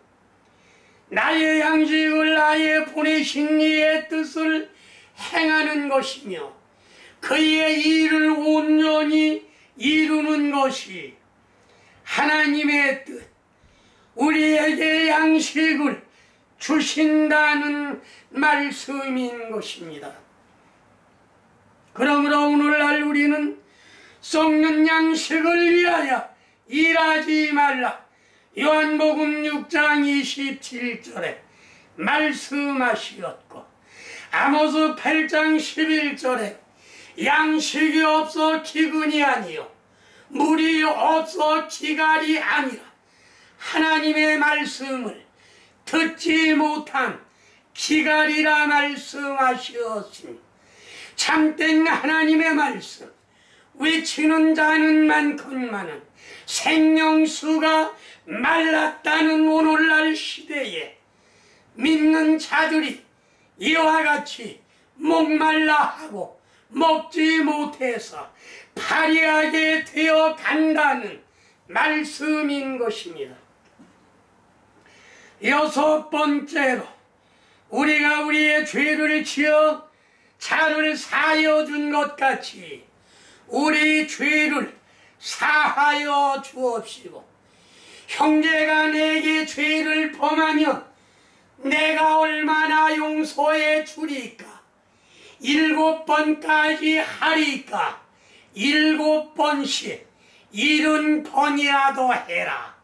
나의 양식을 나의 보내신 이의 뜻을 행하는 것이며 그의 일을 온전히 이루는 것이 하나님의 뜻, 우리에게 양식을 주신다는 말씀인 것입니다. 그러므로 오늘날 우리는 썩는 양식을 위하여 일하지 말라. 요한복음 6장 27절에 말씀하시었고, 아모스 8장 11절에 양식이 없어 기근이 아니요 물이 없어 기갈이 아니라 하나님의 말씀을 듣지 못한 기갈이라 말씀하시었으니, 참된 하나님의 말씀 외치는 자는 많건만은 생명수가 말랐다는 오늘날 시대에 믿는 자들이 이와 같이 목말라 하고 먹지 못해서 파리하게 되어 간다는 말씀인 것입니다. 여섯 번째로, 우리가 우리의 죄를 지어 자를 사하여 준 것 같이 우리 죄를 사하여 주옵시고, 형제가 내게 죄를 범하면 내가 얼마나 용서해 주리까? 7번까지 하리까? 7번씩 70번이라도 해라.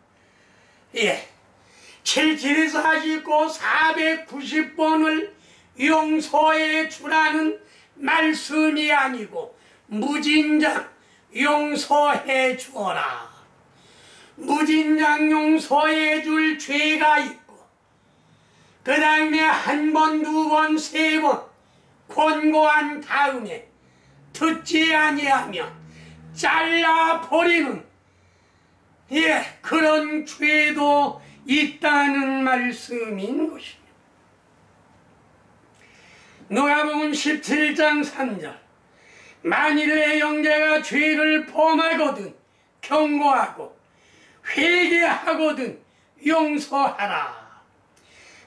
7749 490번을 용서해 주라는 말씀이 아니고 무진장 용서해 주어라. 무진장 용서해 줄 죄가 있고, 그 다음에 1번, 2번, 3번 권고한 다음에 듣지 아니하면 잘라버리는 그런 죄도 있다는 말씀인 것입니다. 누가복음 17장 3절, 만일 내 형제가 죄를 범하거든 경고하고 회개하거든 용서하라.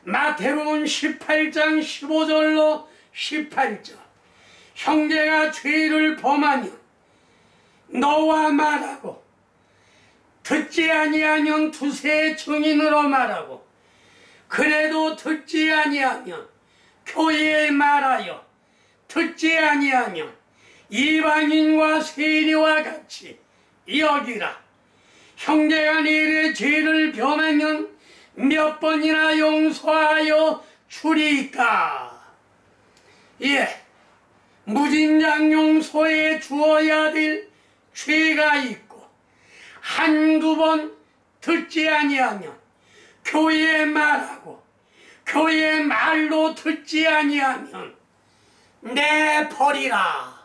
마태복음 18장 15절로 18절, 형제가 죄를 범하면 너와 말하고 듣지 아니하면 두세 증인으로 말하고, 그래도 듣지 아니하면 교회에 말하여, 듣지 아니하면 이방인과 세리와 같이 여기라. 형제가 내게 죄를 범하면 몇 번이나 용서하여 주리까? 무진장 용서해 주어야 될 죄가 있고, 1, 2번 듣지 아니하면 교회에 말하고, 교회 말로 듣지 아니하면 내버리라.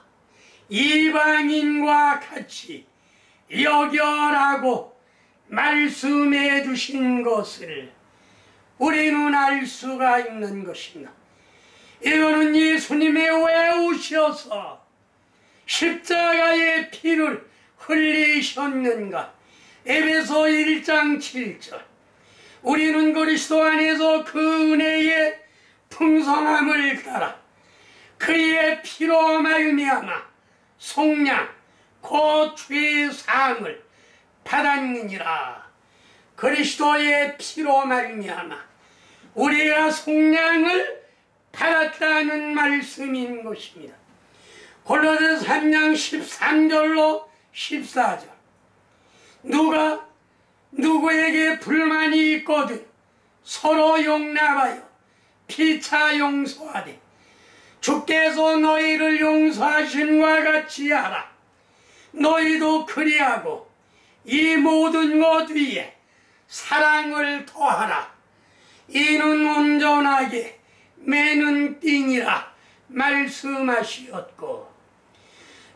이방인과 같이 여겨라고 말씀해 주신 것을 우리는 알 수가 있는 것입니다. 이거는 예수님이 왜 오셔서 십자가의 피를 흘리셨는가? 에베소 1장 7절, 우리는 그리스도 안에서 그 은혜의 풍성함을 따라 그의 피로 말미암아 속량 곧 죄 사함을 받았느니라. 그리스도의 피로 말미암아 우리가 속량을 받았다는 말씀인 것입니다. 골로새 3장 13절로 14절, 누가 누구에게 불만이 있거든 서로 용납하여 피차 용서하되 주께서 너희를 용서하신과 같이 하라. 너희도 그리하고 이 모든 것 위에 사랑을 더하라. 이는 온전하게 매는 띵이라 말씀하시었고,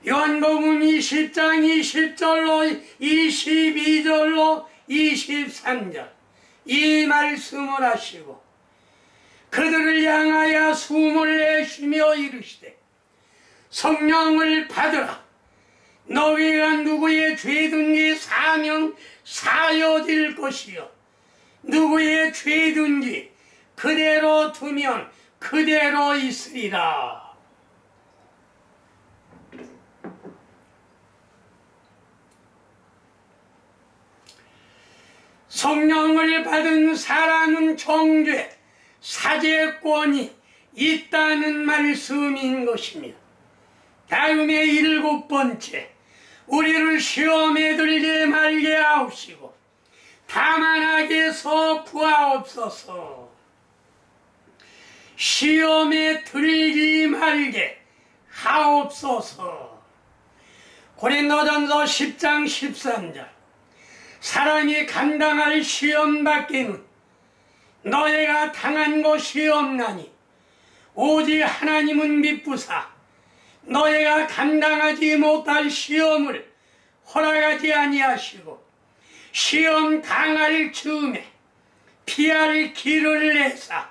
요한복음 20장 20절로 22절로 23절 이 말씀을 하시고, 그들을 향하여 숨을 내쉬며 이르시되 성령을 받으라. 너희가 누구의 죄든지 사면 사여질 것이요 누구의 죄든지 그대로 두면 그대로 있으리라. 성령을 받은 사람은 정죄, 사죄권이 있다는 말씀인 것입니다. 다음에 7번째, 우리를 시험에 들게 말게 하옵시고 다만 악에서 구하옵소서. 시험에 들지 말게 하옵소서. 고린도전서 10장 13절, 사람이 감당할 시험 밖에는 너희가 당한 것이 없나니 오직 하나님은 미쁘사 너희가 감당하지 못할 시험을 허락하지 아니하시고 시험 당할 즈음에 피할 길을 내사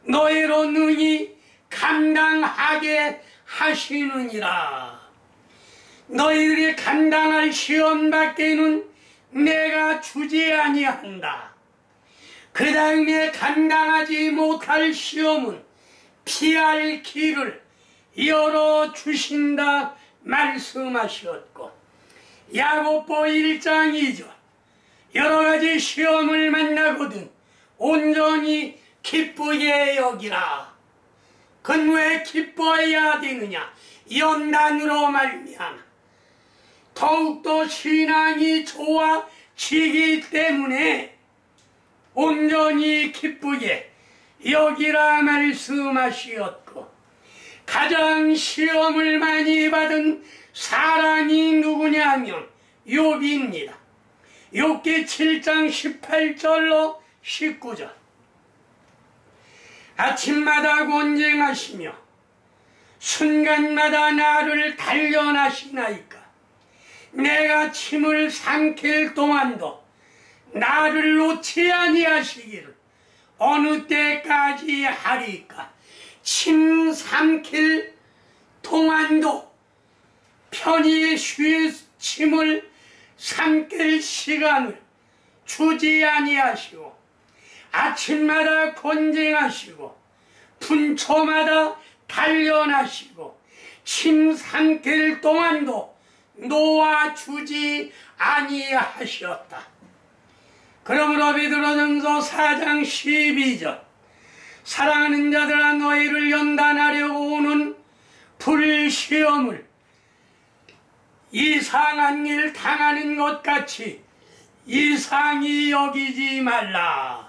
너희로 능히 감당하게 하시느니라. 너희들이 감당할 시험 밖에는 내가 주지 아니한다. 그 다음에 감당하지 못할 시험은 피할 길을 열어주신다 말씀하셨고, 야고보 1장 2절, 여러가지 시험을 만나거든 온전히 기쁘게 여기라. 그건 왜 기뻐해야 되느냐? 연단으로 말미암아 더욱더 신앙이 좋아지기 때문에 온전히 기쁘게 여기라 말씀하시었고, 가장 시험을 많이 받은 사람이 누구냐 하면 욥입니다. 욥기 7장 18절로 19절, 아침마다 곤쟁하시며 순간마다 나를 단련하시나이까. 내가 침을 삼킬 동안도 나를 놓지 아니하시기를 어느 때까지 하리까. 침 삼킬 동안도 편히 침을 삼킬 시간을 주지 아니하시고 아침마다 곤쟁하시고 분초마다 단련하시고 침 삼킬 동안도 놓아주지 아니하셨다. 그러므로 베드로전서 4장 12절, 사랑하는 자들아 너희를 연단하려고 오는 불시험을 이상한 일 당하는 것 같이 이상히 여기지 말라.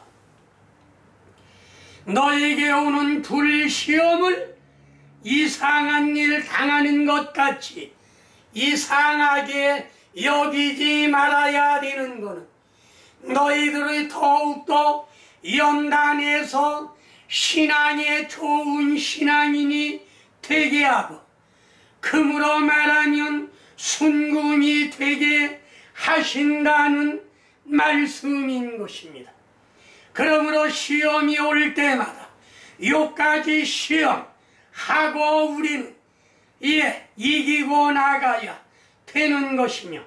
너에게 오는 불시험을 이상한 일 당하는 것 같이 이상하게 여기지 말아야 되는 것은 너희들이 더욱더 연단해서 신앙에 좋은 신앙인이 되게 하고 금으로 말하면 순금이 되게 하신다는 말씀인 것입니다. 그러므로 시험이 올 때마다 요까지 시험하고 우리는 이기고 나가야 되는 것이며,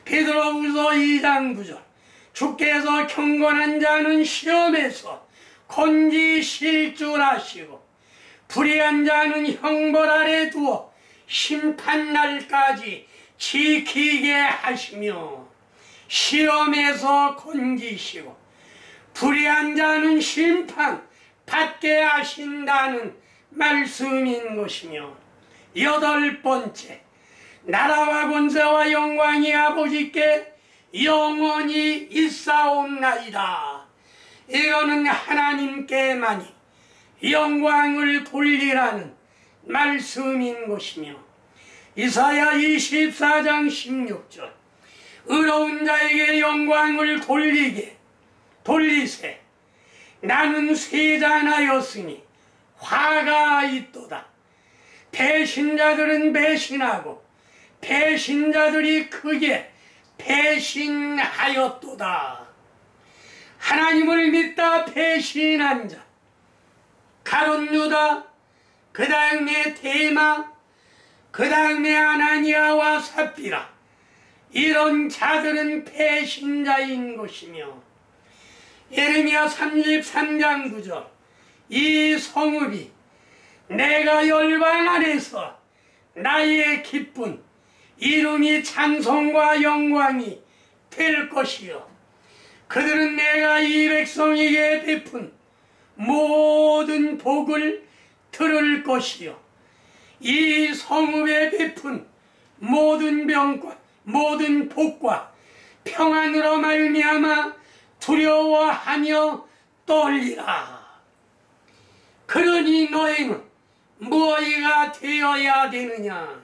베드로후서 2장 9절, 주께서 경건한 자는 시험에서 건지실 줄 아시고 불의한 자는 형벌 아래 두어 심판날까지 지키게 하시며, 시험에서 건지시고 불의한 자는 심판 받게 하신다는 말씀인 것이며, 8번째, 나라와 권세와 영광이 아버지께 영원히 있사옵나이다. 이거는 하나님께만이 영광을 돌리라는 말씀인 것이며, 이사야 24장 16절, 의로운 자에게 영광을 돌리세. 나는 세잔하였으니 화가 있도다. 배신자들은 배신하고 배신자들이 크게 배신하였도다. 하나님을 믿다 배신한 자, 가룟 유다, 그 다음에 데마, 그 다음에 아나니아와 삽비라, 이런 자들은 배신자인 것이며, 예레미야 33장 9절, 이 성읍이 내가 열방 안에서 나의 기쁜 이름이 찬송과 영광이 될 것이요, 그들은 내가 이 백성에게 베푼 모든 복을 들을 것이요, 이 성읍에 베푼 모든 병과 모든 복과 평안으로 말미암아 두려워하며 떨리라. 그러니 너희는 무엇이가 되어야 되느냐?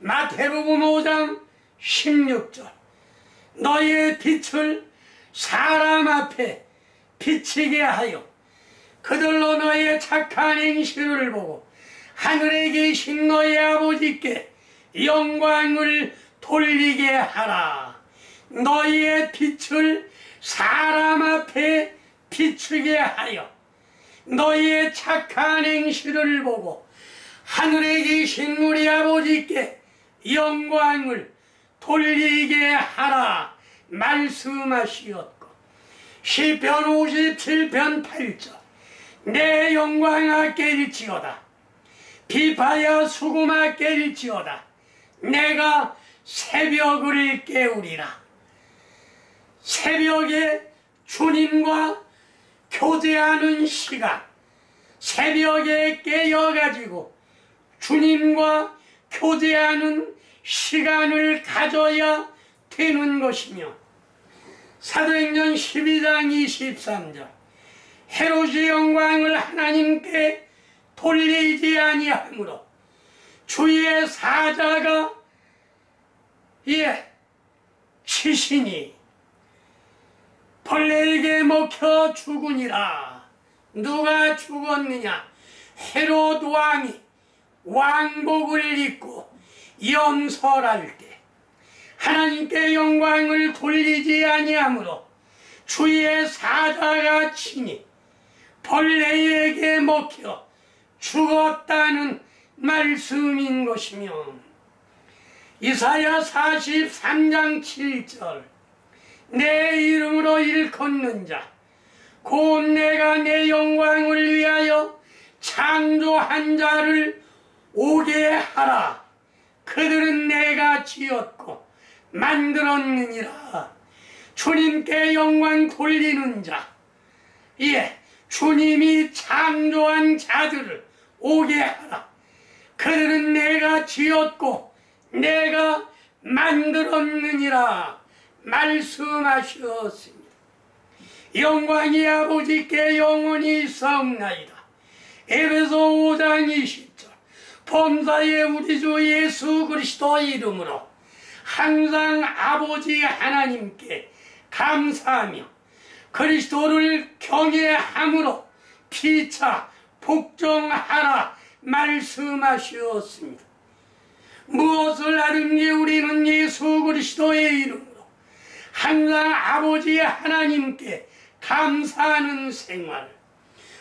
마태복음 5장 16절, 너희의 빛을 사람 앞에 비치게 하여 그들로 너희의 착한 행실을 보고 하늘에 계신 너희 아버지께 영광을 돌리게 하라. 너희의 빛을 사람 앞에 비추게 하여 너희의 착한 행실을 보고 하늘에 계신 우리 아버지께 영광을 돌리게 하라 말씀하시었고, 시편 57편 8절, 내 영광아 깰지어다, 비파야 수금아 깰지어다, 내가 새벽을 깨우리라. 새벽에 주님과 교제하는 시간, 새벽에 깨어가지고 주님과 교제하는 시간을 가져야 되는 것이며, 사도행전 12장 23절, 헤롯이 영광을 하나님께 돌리지 아니하므로 주의 사자가 치시니 벌레에게 먹혀 죽으니라. 누가 죽었느냐? 헤롯 왕이 왕복을 입고 연설할 때 하나님께 영광을 돌리지 아니하므로 주의 사자가 치니 벌레에게 먹혀 죽었다는 말씀인 것이며, 이사야 43장 7절, 내 이름으로 일컫는 자 곧 내가 내 영광을 위하여 창조한 자를 오게 하라. 그들은 내가 지었고 만들었느니라. 주님께 영광 돌리는 자, 주님이 창조한 자들을 오게 하라. 그들은 내가 지었고 내가 만들었느니라 말씀하셨습니다. 영광이 아버지께 영원히 있사옵나이다. 에베소 5장 20절, 범사의 우리 주 예수 그리스도 이름으로 항상 아버지 하나님께 감사하며 그리스도를 경외함으로 피차 복종하라 말씀하셨습니다. 무엇을 하든지 우리는 예수 그리스도의 이름으로 항상 아버지 하나님께 감사하는 생활.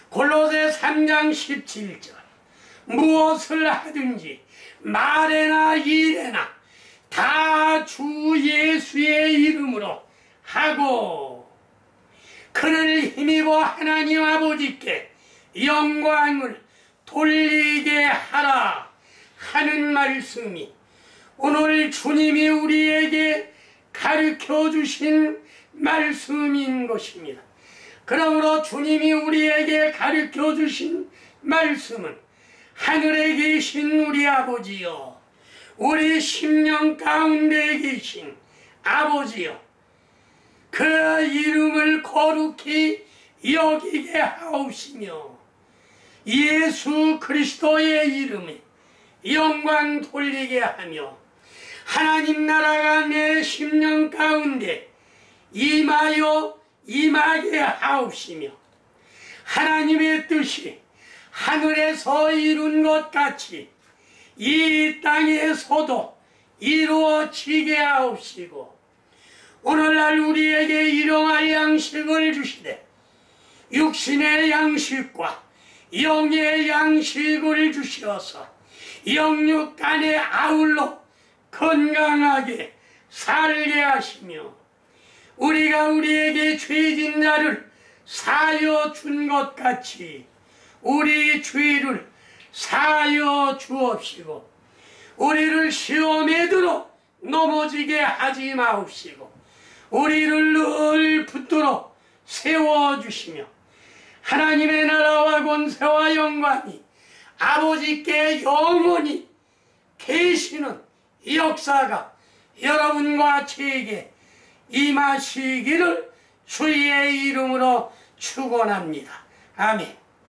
골로새 3장 17절, 무엇을 하든지 말에나 일에나 다 주 예수의 이름으로 하고 그를 힘입어 하나님 아버지께 영광을 돌리게 하라 하는 말씀이 오늘 주님이 우리에게 가르쳐 주신 말씀인 것입니다. 그러므로 주님이 우리에게 가르쳐 주신 말씀은 하늘에 계신 우리 아버지여, 우리 심령 가운데 계신 아버지여, 그 이름을 거룩히 여기게 하옵시며 예수 그리스도의 이름에 영광 돌리게 하며 하나님 나라가 내 심령 가운데 임하게 하옵시며 하나님의 뜻이 하늘에서 이룬 것 같이 이 땅에서도 이루어지게 하옵시고, 오늘날 우리에게 일용할 양식을 주시되 육신의 양식과 영의 양식을 주시어서 영육간의 아울러 건강하게 살게 하시며 우리가 우리에게 죄진 자를 사하여 준 것 같이 우리 죄를 사하여 주옵시고 우리를 시험에 들어 넘어지게 하지 마옵시고 우리를 늘 붙들어 세워주시며 하나님의 나라와 권세와 영광이 아버지께 영원히 계시는 역사가 여러분과 저에게 임하시기를 주의 이름으로 축원합니다. 아멘.